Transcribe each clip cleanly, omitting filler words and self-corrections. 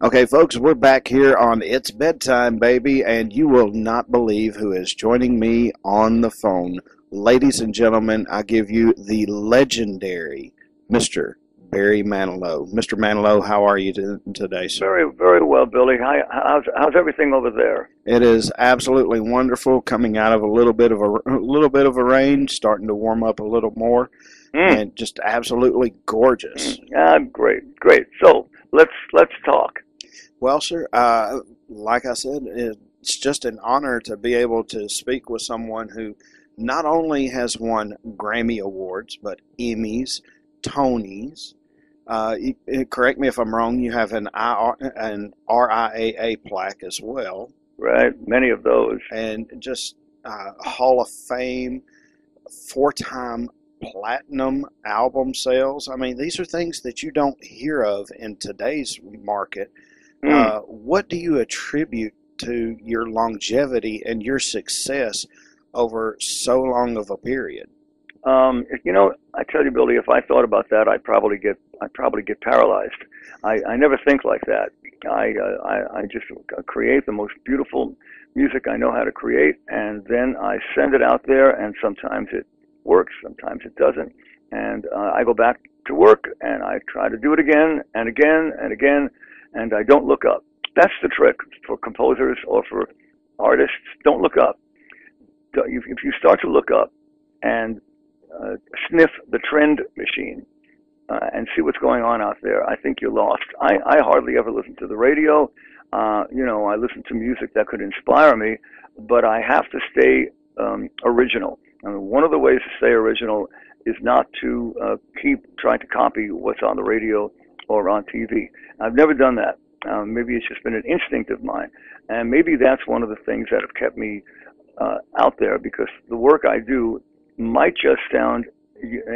Okay, folks, we're back here on It's Bedtime, Baby, and you will not believe who is joining me on the phone. Ladies and gentlemen, I give you the legendary Mr. Barry Manilow. Mr. Manilow, how are you today, sir? Very, very well, Billy. How's everything over there? It is absolutely wonderful, coming out of a little bit of a rain, starting to warm up a little more, and just absolutely gorgeous. Great. So let's talk. Well, sir, like I said, it's just an honor to be able to speak with someone who not only has won Grammy Awards, but Emmys, Tonys. Correct me if I'm wrong, you have an RIAA plaque as well. Right, many of those. And just Hall of Fame, 4-time platinum album sales. I mean, these are things that you don't hear of in today's market. What do you attribute to your longevity and your success over so long of a period? I tell you, Billy, if I thought about that, I'd probably get paralyzed. I never think like that. I just create the most beautiful music I know how to create, and then I send it out there, and sometimes it works, sometimes it doesn't. And I go back to work, and I try to do it again and again and again, and I don't look up. That's the trick for composers or for artists. Don't look up. If you start to look up and sniff the trend machine and see what's going on out there, I think you're lost. I hardly ever listen to the radio. I listen to music that could inspire me, but I have to stay original. And one of the ways to stay original is not to keep trying to copy what's on the radio or on TV. I've never done that. Maybe it's just been an instinct of mine. And maybe that's one of the things that have kept me out there, because the work I do might just sound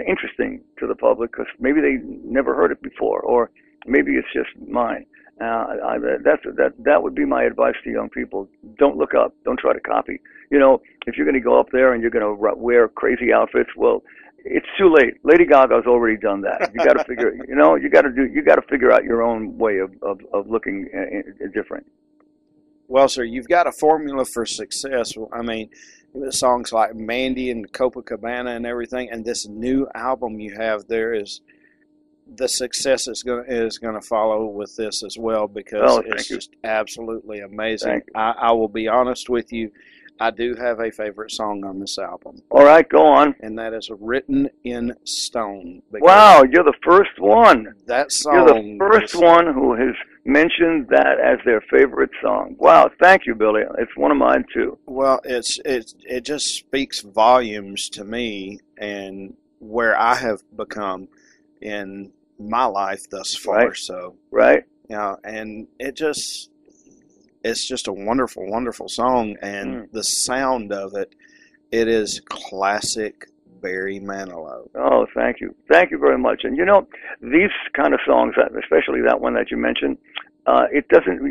interesting to the public because maybe they never heard it before, or maybe it's just mine. That would be my advice to young people. Don't look up. Don't try to copy. If you're going to go up there and you're going to wear crazy outfits, well, it's too late. Lady Gaga's already done that. You got to figure. You got to figure out your own way of looking different. Well, sir, you've got a formula for success. I mean, songs like Mandy and Copacabana and everything, and this new album you have there is the success is going to follow with this as well, because it's just absolutely amazing. I will be honest with you. I do have a favorite song on this album. All right, go on. And that is Written in Stone. Wow, you're the first one. That song. You're the first one who has mentioned that as their favorite song. Wow, thank you, Billy. It's one of mine too. Well, it just speaks volumes to me and where I have become in my life thus far. Right. So right. And it's just a wonderful, wonderful song, and the sound of it is classic Barry Manilow. Oh, thank you very much. And these kind of songs, especially that one that you mentioned, it doesn't.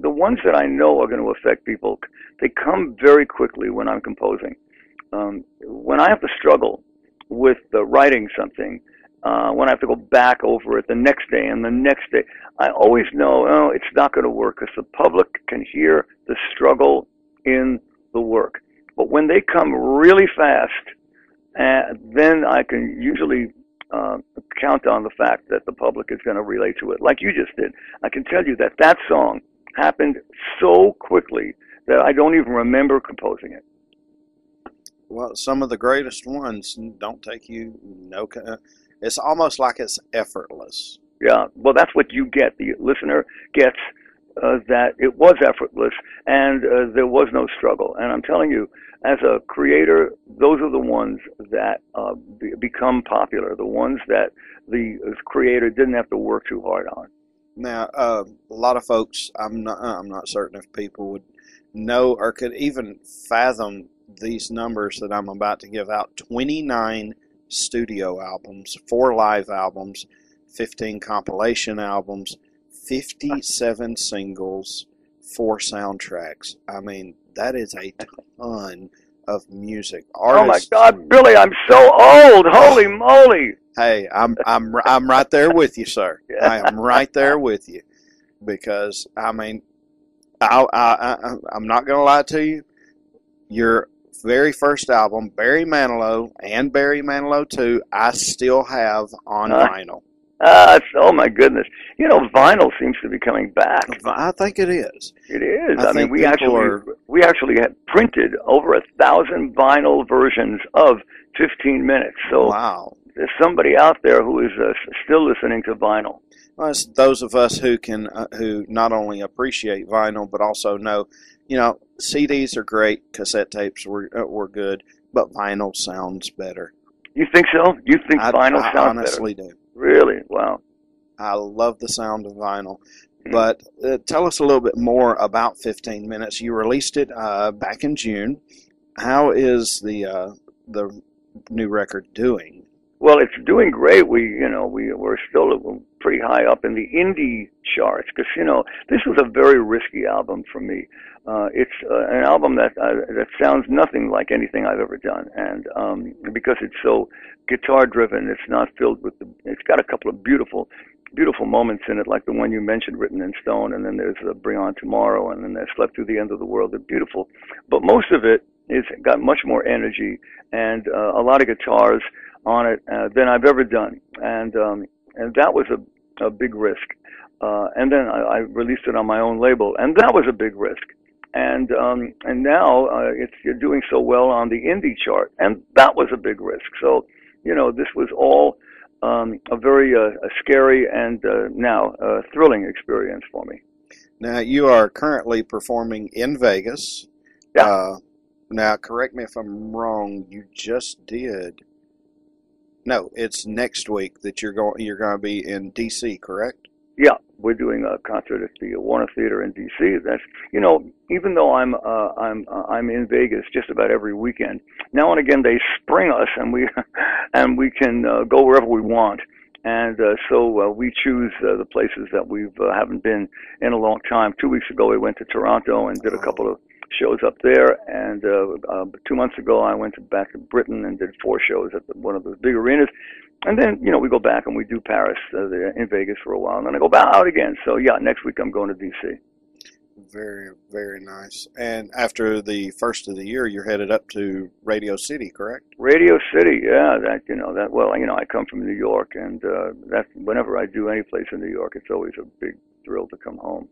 The ones that I know are going to affect people, they come very quickly when I'm composing. When I have to struggle with writing something, when I have to go back over it the next day and the next day, I always know, it's not going to work, because the public can hear the struggle in the work. But when they come really fast, then I can usually count on the fact that the public is going to relate to it, like you just did. I can tell you that song happened so quickly that I don't even remember composing it. Well, some of the greatest ones don't take you it's almost like it's effortless. Yeah, well, that's what you get. The listener gets that it was effortless and there was no struggle. And I'm telling you, as a creator, those are the ones that become popular, the ones that the creator didn't have to work too hard on. Now, a lot of folks, I'm not certain if people would know or could even fathom these numbers that I'm about to give out. 29 studio albums, 4 live albums, 15 compilation albums, 57 singles, 4 soundtracks. I mean, that is a ton of music. Artists, oh my God, Billy, I'm so old. Holy moly! Hey, I'm right there with you, sir. I am right there with you. because I mean, I'm not going to lie to you. Your very first album, Barry Manilow and Barry Manilow 2, I still have on Uh, vinyl. oh my goodness. You know, vinyl seems to be coming back. I think it is. It is. I I mean, think people are. we actually had printed over 1,000 vinyl versions of 15 minutes. So Wow. there's somebody out there who is still listening to vinyl. Well, it's those of us who not only appreciate vinyl but also know, CDs are great, cassette tapes were good, but vinyl sounds better. You think so? You think vinyl I sounds honestly better? do. Really? Wow. I love the sound of vinyl. Mm. But tell us a little bit more about 15 Minutes. You released it back in June. How is the new record doing? Well, it's doing great. We're still pretty high up in the indie charts because this was a very risky album for me. It's an album that sounds nothing like anything I've ever done, and because it's so guitar driven, it's not filled with it's got a couple of beautiful moments in it, like the one you mentioned, Written in Stone, and then there's Bring On Tomorrow, and then there's Slept Through the End of the World. They're beautiful, but most of it is got much more energy and a lot of guitars on it than I've ever done, and that was a big risk. And then I released it on my own label, and that was a big risk. And now you're doing so well on the indie chart, and that was a big risk. So this was all a very scary and now thrilling experience for me. Now, you are currently performing in Vegas. Yeah. Now, correct me if I'm wrong. You just did. No, it's next week that you're going to be in D.C., correct? Yeah, we're doing a concert at the Warner Theater in D.C. That's even though I'm in Vegas just about every weekend. Now and again they spring us, and we can go wherever we want. And so we choose the places that we haven't been in a long time. 2 weeks ago we went to Toronto and did a couple of shows up there, and 2 months ago I went back to Britain and did 4 shows at one of those big arenas. And then, we go back and we do Paris in Vegas for a while, and then I go back out again. So, yeah, next week I'm going to D.C. Very, very nice. And after the first of the year, you're headed up to Radio City, correct? Radio City, yeah. I come from New York, and that whenever I do any place in New York, it's always a big thrill to come home.